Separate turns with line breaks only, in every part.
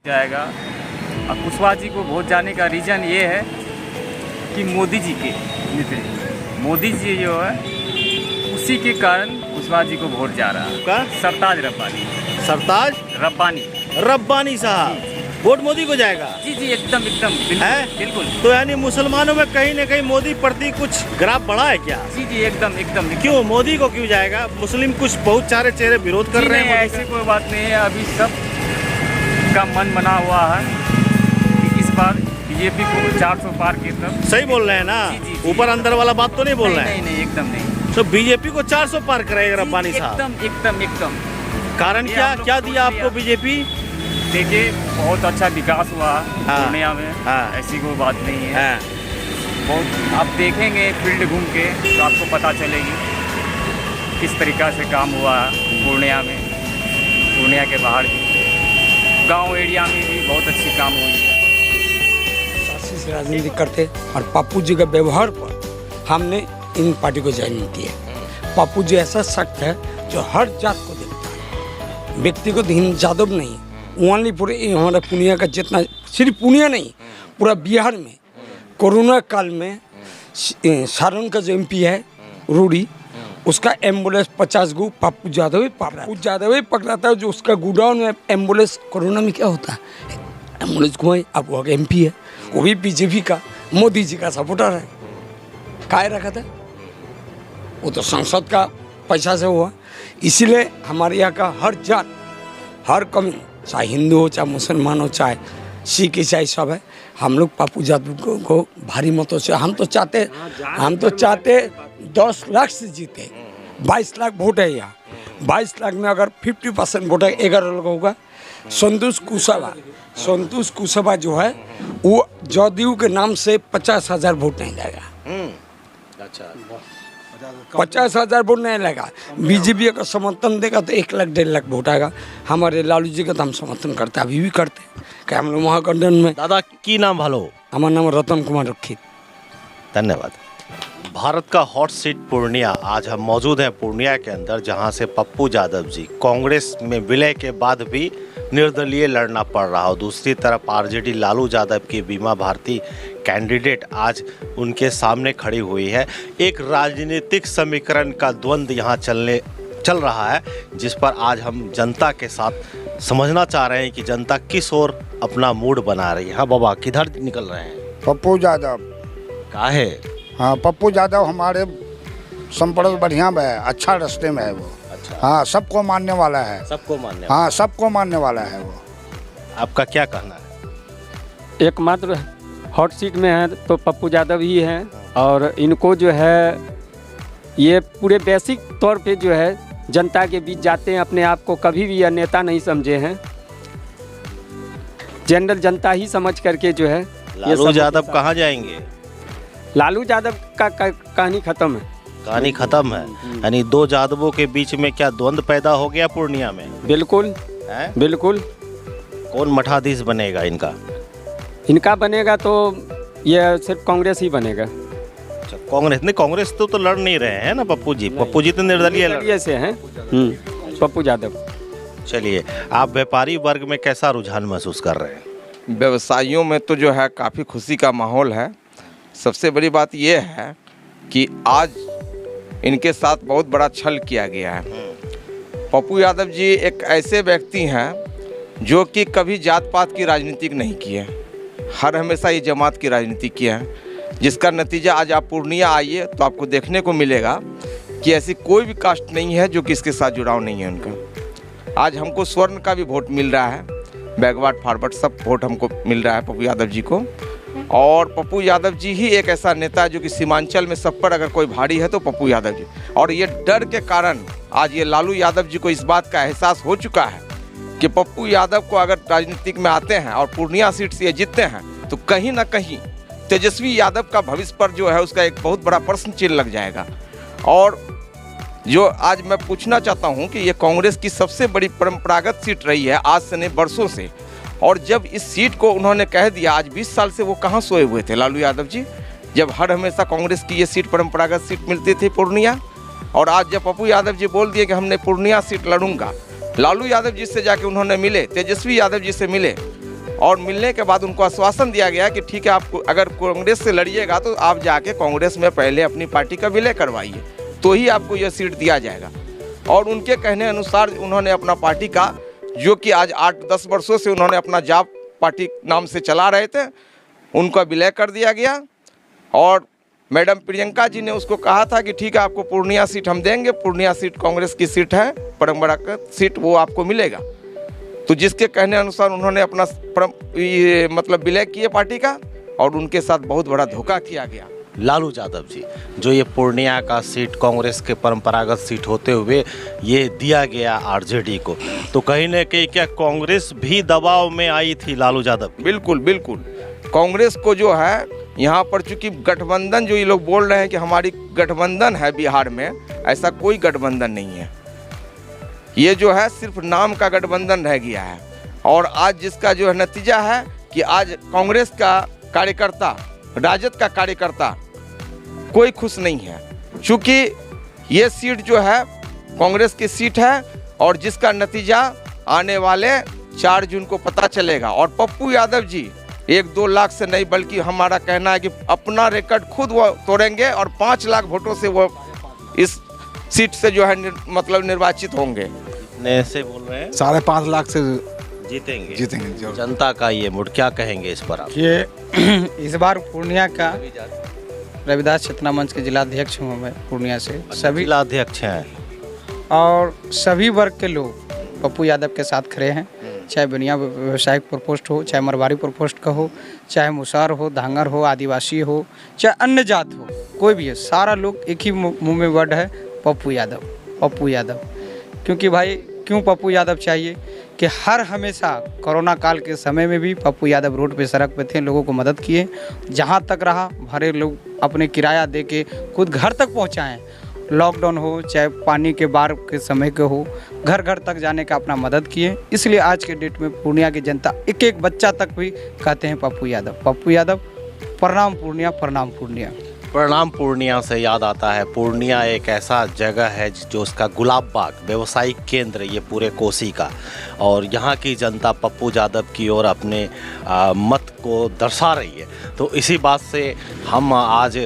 जाएगा। अब कुशवाहा जी को वोट जाने का रीज़न ये है कि मोदी जी के नेतृत्व, मोदी जी जो है उसी के कारण कुशवाहा जी को वोट जा रहा है।
का
सरताज रब्बानी,
सरताज
रब्बानी
रब्बानी साहब वोट मोदी को जाएगा।
जी जी एकदम एकदम
है?
बिल्कुल।
तो यानी मुसलमानों में कहीं न कहीं मोदी प्रति कुछ ग्राफ बढ़ा है क्या?
जी जी एकदम एकदम।
क्यों मोदी को क्यों जाएगा? मुस्लिम कुछ बहुत सारे चेहरे विरोध कर रहे हैं।
ऐसी कोई बात नहीं है, अभी सब का मन बना हुआ है कि इस बार बीजेपी को 400 पार की तरफ।
सही बोल रहे हैं ना?
जी।
ऊपर अंदर वाला बात तो नहीं बोल रहे हैं?
नहीं एकदम नहीं।
तो बीजेपी को 400 पार कराएगा रब्बानी साहब?
एकदम एकदम एकदम।
कारण क्या दिया आपको बीजेपी?
देखिए बहुत अच्छा विकास हुआ पूर्णिया में।
हाँ।
ऐसी कोई बात नहीं है। बहुत आप देखेंगे फील्ड घूम के तो आपको पता चलेगी किस तरीक़ा से काम हुआ पूर्णिया में, पूर्णिया के बाहर भी गांव एरिया में भी बहुत अच्छी काम हुई है।
सासी से राजनीति करते और पप्पू जी के व्यवहार पर हमने इन पार्टी को ज्वाइन किया। पप्पू जी ऐसा सख्त है जो हर जात को देखता है, व्यक्तिगत हिंद जादव नहीं, ओनली पूरे हमारा पूर्णिया का जितना, सिर्फ पूर्णिया नहीं पूरा बिहार में कोरोना काल में सारण का जो एमपी है रूडी, उसका एम्बुलेंस 50 गो पप्पू यादव ही पकड़ा था। जो उसका गोडाउन में एम्बुलेंस, कोरोना में क्या होता है एम्बुलेंस घुमाए। अब वो एमपी है, वो भी बीजेपी का, मोदी जी का सपोर्टर है। काय रखा था वो तो संसद का पैसा से हुआ। इसीलिए हमारे यहाँ का हर जात, हर कम्युनिटी, चाहे हिंदू हो चाहे मुसलमान हो चाहे सिख ईसाई सब है, हम लोग पप्पू यादव को भारी मतों से हम तो चाहते 10 लाख से जीते। 22 लाख वोट है यहाँ, 22 लाख में अगर 50% वोट है 11 लोग होगा। संतोष कुशवाहा जो है वो जदयू के नाम से 50,000 वोट नहीं लेगा।
अच्छा
50,000 वोट नहीं लेगा। बीजेपी का समर्थन देगा तो 1 लाख 1.5 लाख वोट आएगा। हमारे लालू जी का तो हम समर्थन करते हैं, अभी भी करते हैं कि हम लोग महागठबंधन में।
दादा की नाम भालो?
हमारा नाम रतन कुमार रखी।
धन्यवाद। भारत का हॉट सीट पूर्णिया, आज हम मौजूद हैं पूर्णिया के अंदर, जहां से पप्पू यादव जी कांग्रेस में विलय के बाद भी निर्दलीय लड़ना पड़ रहा हो। दूसरी तरफ आरजेडी लालू यादव की बीमा भारती कैंडिडेट आज उनके सामने खड़ी हुई है। एक राजनीतिक समीकरण का द्वंद्व यहाँ चल रहा है, जिस पर आज हम जनता के साथ समझना चाह रहे हैं कि जनता किस ओर अपना मूड बना रही है। हाँ बाबा, किधर निकल रहे हैं?
पप्पू यादव
का है?
हाँ, पप्पू यादव हमारे संपर्क बढ़िया में है, अच्छा रास्ते में है वो।
अच्छा।
हाँ, सबको मानने वाला है।
सबको मानने?
हाँ, सबको मानने वाला है वो।
आपका क्या कहना है?
एकमात्र हॉट सीट में है तो पप्पू यादव ही हैं, और इनको जो है ये पूरे बेसिक तौर पे जो है जनता के बीच जाते हैं, अपने आप को कभी भी यह नेता नहीं समझे हैं, जनरल जनता ही समझ करके जो है।
लालू यादव कहाँ जाएंगे?
लालू यादव का कहानी खत्म है।
कहानी खत्म है, यानी 2 यादवों के बीच में क्या द्वंद्व पैदा हो गया पूर्णिया में?
बिल्कुल
है?
बिल्कुल।
कौन मठाधीश बनेगा इनका?
इनका बनेगा तो यह सिर्फ कांग्रेस ही बनेगा।
अच्छा, कांग्रेस नहीं, कांग्रेस तो लड़ नहीं रहे हैं ना पप्पू जी। पप्पू जी तो निर्दलीय
से हैं। पप्पू यादव।
चलिए, आप व्यापारी वर्ग में कैसा रुझान महसूस कर रहे हैं?
व्यवसायियों में तो जो है काफ़ी खुशी का माहौल है। सबसे बड़ी बात यह है कि आज इनके साथ बहुत बड़ा छल किया गया है। पप्पू यादव जी एक ऐसे व्यक्ति हैं जो कि कभी जात पात की राजनीति नहीं किए, हर हमेशा ये जमात की राजनीति किया है, जिसका नतीजा आज आप पूर्णिया आइए तो आपको देखने को मिलेगा कि ऐसी कोई भी कास्ट नहीं है जो कि इसके साथ जुड़ाव नहीं है उनका। आज हमको स्वर्ण का भी वोट मिल रहा है, बैकवर्ड फॉरवर्ड सब वोट हमको मिल रहा है पप्पू यादव जी को। और पप्पू यादव जी ही एक ऐसा नेता है जो कि सीमांचल में सब पर अगर कोई भारी है तो पप्पू यादव जी। और ये डर के कारण आज ये लालू यादव जी को इस बात का एहसास हो चुका है कि पप्पू यादव को अगर राजनीतिक में आते हैं और पूर्णिया सीट से ये जीतते हैं तो कहीं ना कहीं तेजस्वी यादव का भविष्य पर जो है उसका एक बहुत बड़ा प्रश्न चिन्ह लग जाएगा। और जो आज मैं पूछना चाहता हूं कि ये कांग्रेस की सबसे बड़ी परंपरागत सीट रही है आज से नहीं वर्षों से, और जब इस सीट को उन्होंने कह दिया, आज 20 साल से वो कहाँ सोए हुए थे लालू यादव जी, जब हर हमेशा कांग्रेस की ये सीट परंपरागत सीट मिलती थी पूर्णिया। और आज जब पप्पू यादव जी बोल दिए कि हमने पूर्णिया सीट लड़ूंगा, लालू यादव जी से जाके उन्होंने मिले, तेजस्वी यादव जी से मिले, और मिलने के बाद उनको आश्वासन दिया गया कि ठीक है, आपको अगर कांग्रेस से लड़िएगा तो आप जाके कांग्रेस में पहले अपनी पार्टी का विलय करवाइए, तो ही आपको यह सीट दिया जाएगा। और उनके कहने अनुसार उन्होंने अपना पार्टी का, जो कि आज 8-10 वर्षों से उन्होंने अपना जाप पार्टी नाम से चला रहे थे, उनका विलय कर दिया गया। और मैडम प्रियंका जी ने उसको कहा था कि ठीक है, आपको पूर्णिया सीट हम देंगे, पूर्णिया सीट कांग्रेस की सीट है, परंपरागत सीट, वो आपको मिलेगा। तो जिसके कहने अनुसार उन्होंने अपना मतलब विलय किए पार्टी का, और उनके साथ बहुत बड़ा धोखा किया गया।
लालू यादव जी, जो ये पूर्णिया का सीट कांग्रेस के परंपरागत सीट होते हुए ये दिया गया आरजेडी को, तो कहीं ना कहीं क्या कांग्रेस भी दबाव में आई थी लालू यादव?
बिल्कुल बिल्कुल, कांग्रेस को जो है यहाँ पर, चूंकि गठबंधन, जो ये लोग बोल रहे हैं कि हमारी गठबंधन है बिहार में, ऐसा कोई गठबंधन नहीं है। ये जो है सिर्फ नाम का गठबंधन रह गया है। और आज जिसका जो है नतीजा है कि आज कांग्रेस का कार्यकर्ता, राजद का कार्यकर्ता कोई खुश नहीं है, क्योंकि ये सीट जो है कांग्रेस की सीट है, और जिसका नतीजा आने वाले 4 जून को पता चलेगा। और पप्पू यादव जी 1-2 लाख से नहीं, बल्कि हमारा कहना है कि अपना रिकॉर्ड खुद वो तोड़ेंगे, और 5 लाख वोटों से वो इस सीट से जो है मतलब निर्वाचित होंगे।
ने से बोल रहे हैं
5.5 लाख से
जीतेंगे।
जरूर।
जनता का ये मूड, क्या कहेंगे इस पर आप?
ये इस बार पूर्णिया का रविदास चेतना मंच के जिलाध्यक्ष हूँ मैं पूर्णिया से। सभी
जिलाध्यक्ष हैं
और सभी वर्ग के लोग पप्पू यादव के साथ खड़े हैं, चाहे बनिया व्यवसायिक प्रकोष्ठ हो, चाहे मरवाड़ी प्रकोष्ठ का हो, चाहे मुसार हो, धांगर हो, आदिवासी हो, चाहे अन्य जात हो, कोई भी है, सारा लोग एक ही मुंह में वर्ड है, पप्पू यादव, पप्पू यादव। क्योंकि भाई क्यों पप्पू यादव चाहिए कि हर हमेशा कोरोना काल के समय में भी पप्पू यादव रोड पे, सड़क पे थे, लोगों को मदद किए, जहाँ तक रहा भरे लोग अपने किराया दे के खुद घर तक पहुँचाएँ। लॉकडाउन हो चाहे पानी के बाढ़ के समय के हो, घर घर तक जाने का अपना मदद किए। इसलिए आज के डेट में पूर्णिया की जनता एक एक बच्चा तक भी कहते हैं पप्पू यादव, पप्पू यादव, प्रणाम पूर्णिया, प्रणाम पूर्णिया।
प्रणाम पूर्णिया से याद आता है, पूर्णिया एक ऐसा जगह है जो उसका गुलाब बाग व्यावसायिक केंद्र ये पूरे कोसी का, और यहाँ की जनता पप्पू यादव की ओर अपने मत को दर्शा रही है। तो इसी बात से हम आज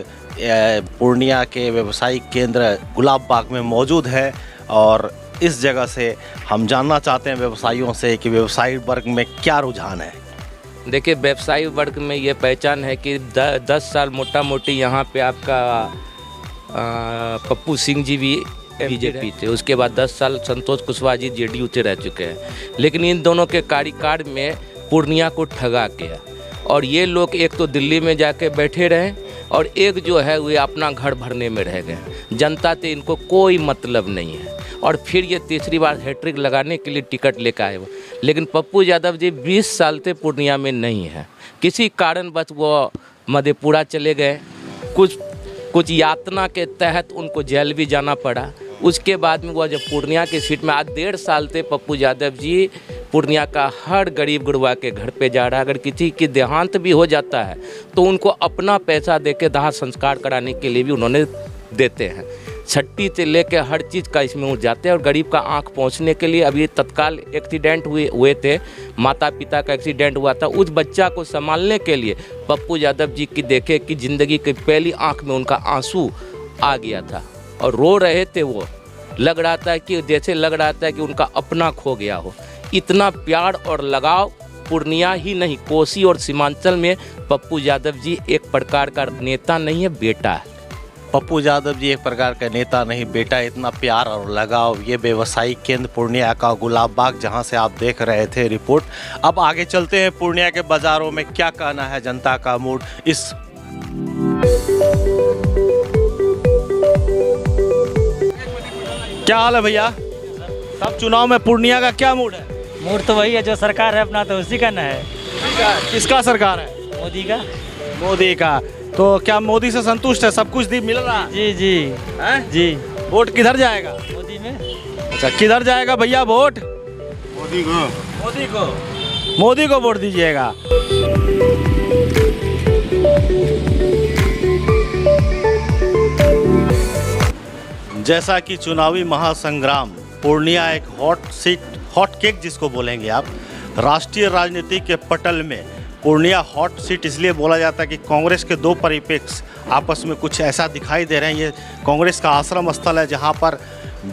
पूर्णिया के व्यावसायिक केंद्र गुलाब बाग में मौजूद है, और इस जगह से हम जानना चाहते हैं व्यवसायियों से कि व्यवसायी वर्ग में क्या रुझान है।
देखिए, व्यवसायी वर्ग में ये पहचान है कि 10 साल मोटा मोटी यहाँ पे आपका पप्पू सिंह जी भी बीजेपी थे, उसके बाद 10 साल संतोष कुशवाहा जी जेडीयू से रह चुके हैं। लेकिन इन दोनों के कार्यकाल में पूर्णिया को ठगा गया, और ये लोग एक तो दिल्ली में जाके बैठे रहे, और एक जो है वे अपना घर भरने में रह गए। जनता से इनको कोई मतलब नहीं है, और फिर ये तीसरी बार हैट्रिक लगाने के लिए टिकट लेकर आए वो। लेकिन पप्पू यादव जी 20 साल से पूर्णिया में नहीं है, किसी कारणवश वो मधेपुरा चले गए, कुछ यातना के तहत उनको जेल भी जाना पड़ा। उसके बाद में वो जब पूर्णिया की सीट में आज 1.5 साल से पप्पू यादव जी पूर्णिया का हर गरीब गुरबा के घर पे जा रहा है। अगर किसी की देहांत भी हो जाता है तो उनको अपना पैसा देके दाह संस्कार कराने के लिए भी उन्होंने देते हैं। छट्टी से लेके हर चीज़ का इसमें वो जाते हैं, और गरीब का आंख पहुंचने के लिए अभी तत्काल एक्सीडेंट हुए थे, माता पिता का एक्सीडेंट हुआ था, उस बच्चा को संभालने के लिए पप्पू यादव जी की देखे कि ज़िंदगी की पहली आंख में उनका आंसू आ गया था, और रो रहे थे। वो लग रहा था कि जैसे लग रहा था कि उनका अपना खो गया हो। इतना प्यार और लगाव पूर्णिया ही नहीं, कोसी और सीमांचल में पप्पू यादव जी एक प्रकार का नेता नहीं है, बेटा है।
पप्पू यादव जी एक प्रकार का नेता नहीं, बेटा। इतना प्यार और लगाव ये व्यवसायिक केंद्र पूर्णिया का गुलाब बाग, जहां से आप देख रहे थे रिपोर्ट। अब आगे चलते हैं, पूर्णिया के बाजारों में क्या कहना है जनता का मूड इस क्या हाल है भैया? सब चुनाव में पूर्णिया का क्या मूड है?
मूड तो वही है, जो सरकार है अपना तो उसी का न है।
किसका सरकार है?
मोदी का।
मोदी का। तो क्या मोदी से संतुष्ट है? सब कुछ मिल रहा है?
जी जी
है?
जी।
वोट किधर जाएगा?
मोदी में।
अच्छा, किधर जाएगा भैया वोट?
मोदी को।
मोदी को। मोदी को वोट दीजिएगा। जैसा कि चुनावी महासंग्राम पूर्णिया एक हॉट सीट, हॉट केक जिसको बोलेंगे आप, राष्ट्रीय राजनीति के पटल में पूर्णिया हॉट सीट इसलिए बोला जाता है कि कांग्रेस के दो परिप्रेक्ष्य आपस में कुछ ऐसा दिखाई दे रहे हैं। ये कांग्रेस का आश्रम स्थल है जहां पर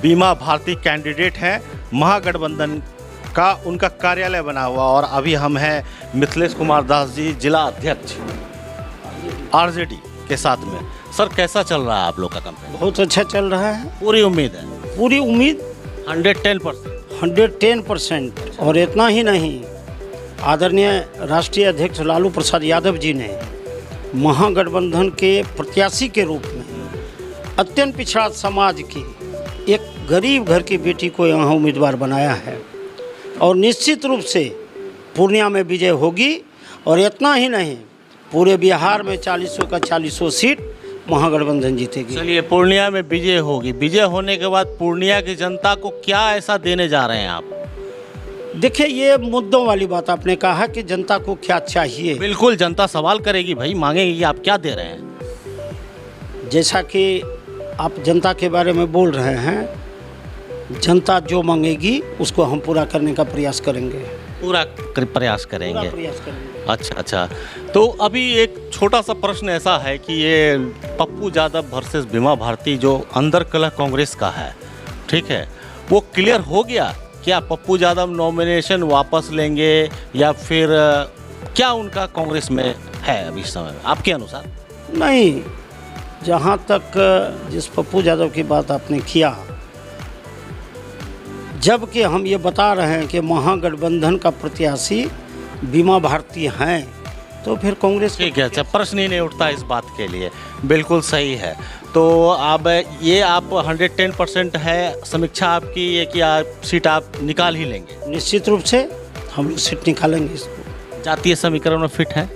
बीमा भारती कैंडिडेट हैं, महागठबंधन का उनका कार्यालय बना हुआ। और अभी हम हैं मिथिलेश कुमार दास जी, जिला अध्यक्ष आरजेडी के साथ में। सर, कैसा चल रहा है आप लोग का कैंपेन?
बहुत अच्छा चल रहा है।
पूरी उम्मीद है?
पूरी उम्मीद
110%।
110%। और इतना ही नहीं, आदरणीय राष्ट्रीय अध्यक्ष लालू प्रसाद यादव जी ने महागठबंधन के प्रत्याशी के रूप में अत्यंत पिछड़ा समाज की एक गरीब घर की बेटी को यहाँ उम्मीदवार बनाया है और निश्चित रूप से पूर्णिया में विजय होगी। और इतना ही नहीं, पूरे बिहार में 40 का 40 सीट महागठबंधन जीतेगी।
चलिए, पूर्णिया में विजय होगी। विजय होने के बाद पूर्णिया की जनता को क्या ऐसा देने जा रहे हैं आप?
देखिए, ये मुद्दों वाली बात आपने कहा कि जनता को क्या चाहिए।
बिल्कुल, जनता सवाल करेगी भाई, मांगेगी आप क्या दे रहे हैं।
जैसा कि आप जनता के बारे में बोल रहे हैं, जनता जो मांगेगी उसको हम पूरा करने का प्रयास करेंगे।
पूरा प्रयास करेंगे।
पूरा प्रयास करेंगे।
अच्छा। तो अभी एक छोटा सा प्रश्न ऐसा है कि ये पप्पू यादव वर्सेस बीमा भारती जो अंदर कलह कांग्रेस का है, ठीक है, वो क्लियर हो गया? क्या पप्पू यादव नॉमिनेशन वापस लेंगे या फिर क्या उनका कांग्रेस में है अभी समय में आपके अनुसार?
नहीं, जहाँ तक जिस पप्पू यादव की बात आपने किया, जबकि हम ये बता रहे हैं कि महागठबंधन का प्रत्याशी बीमा भारती हैं, तो फिर कांग्रेस
ठीक है। अच्छा, प्रश्न ही नहीं उठता इस बात के लिए। बिल्कुल सही है। तो अब ये आप 110% है समीक्षा आपकी ये कि आप सीट आप निकाल ही लेंगे?
निश्चित रूप से हम लोग सीट निकालेंगे इसको।
जातीय समीकरण में फिट है?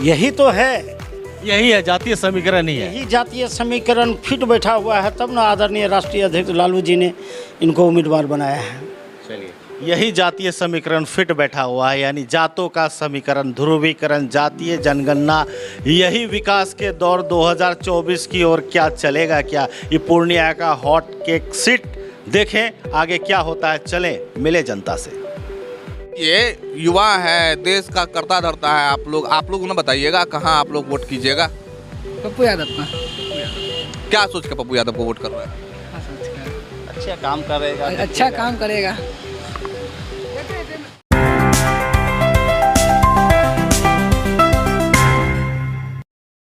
यही तो है,
यही है, जातीय समीकरण ही है।
यही जातीय समीकरण फिट बैठा हुआ है, तब ना आदरणीय राष्ट्रीय अध्यक्ष लालू जी ने इनको उम्मीदवार बनाया है।
चलिए, यही जातीय समीकरण फिट बैठा हुआ है, यानी जातों का समीकरण, ध्रुवीकरण, जातीय जनगणना, यही विकास के दौर 2024 की ओर क्या चलेगा? क्या ये पूर्णिया का हॉट केक सीट? देखें आगे क्या होता है। चलें मिले जनता से।
ये युवा है, देश का करता धरता है। आप लोग उन्हें बताइएगा कहाँ आप लोग वोट कीजिएगा?
पप्पू यादव का।
क्या सोच के पप्पू यादव को वोट कर रहे हैं?
अच्छा काम करेगा।